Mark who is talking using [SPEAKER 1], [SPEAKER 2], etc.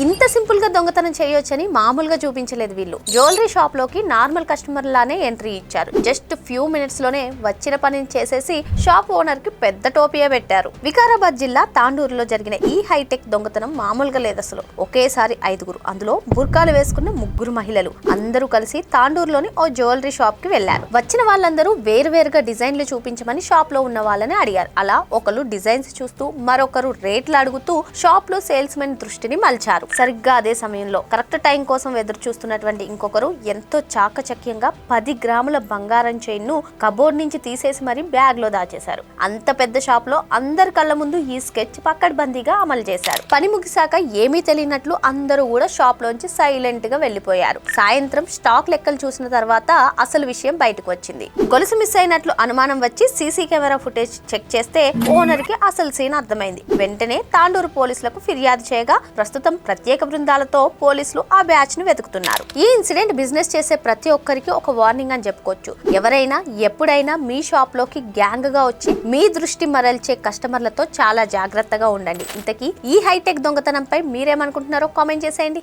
[SPEAKER 1] ఇంత సింపుల్ గా దొంగతనం చేయొచ్చని మామూలుగా చూపించలేదు వీళ్ళు. జ్యువెలరీ షాప్ లోకి నార్మల్ కస్టమర్ లానే ఎంట్రీ ఇచ్చారు. జస్ట్ ఫ్యూ మినిట్స్ లోనే వచ్చిన పనిని చేసేసి షాప్ ఓనర్ కి పెద్ద టోపియా పెట్టారు. వికారాబాద్ జిల్లా తాండూరులో జరిగిన ఈ హైటెక్ దొంగతనం మామూలుగా లేదు అసలు. ఒకేసారి 5గురు, అందులో బుర్కాలు వేసుకున్న 3 మహిళలు అందరూ కలిసి తాండూరులోని ఓ జ్యువెలరీ షాప్ కి వెళ్లారు. వచ్చిన వాళ్ళందరూ వేరువేరుగా డిజైన్లు చూపించమని షాప్ లో ఉన్న వాళ్ళని అడిగారు. అలా ఒకరు డిజైన్స్ చూస్తూ మరొకరు రేట్లు అడుగుతూ షాప్ లో సేల్స్ మెన్ దృష్టిని మలిచారు. సరిగ్గా అదే సమయంలో కరెక్ట్ టైం కోసం ఎదురు చూస్తున్నటువంటి ఇంకొకరు ఎంతో చాకచక్యంగా 10 గ్రాముల బంగారం చైన్ ను కబోర్డ్ నుంచి తీసేసి మరి బ్యాగ్ లో దాచేశారు. అంత పెద్ద షాప్ లో అందరి కళ్ళ ముందు ఈ స్కెచ్ పక్కడ్బందీగా అమలు చేశారు. పని ముగిసాక ఏమీ తెలియనట్లు అందరూ కూడా షాప్ లోంచి సైలెంట్ గా వెళ్లిపోయారు. సాయంత్రం స్టాక్ లెక్కలు చూసిన తర్వాత అసలు విషయం బయటకు వచ్చింది. గొలుసు మిస్ అయినట్లు అనుమానం వచ్చి సీసీ కెమెరా ఫుటేజ్ చెక్ చేస్తే ఓనర్ కి అసలు సీన్ అర్థమైంది. వెంటనే తాండూరు పోలీసులకు ఫిర్యాదు చేయగా ప్రస్తుతం ప్రత్యేక బృందాలతో పోలీసులు ఆ బ్యాచ్ ను వెతుకుతున్నారు. ఈ ఇన్సిడెంట్ బిజినెస్ చేసే ప్రతి ఒక్కరికి ఒక వార్నింగ్ అని చెప్పుకోవచ్చు. ఎవరైనా ఎప్పుడైనా మీ షాప్ లోకి గ్యాంగ్ గా వచ్చి మీ దృష్టి మరల్చే కస్టమర్లతో చాలా జాగ్రత్తగా ఉండండి. ఇంతకీ ఈ హైటెక్ దొంగతనంపై మీరేమనుకుంటున్నారో కామెంట్ చేసేయండి.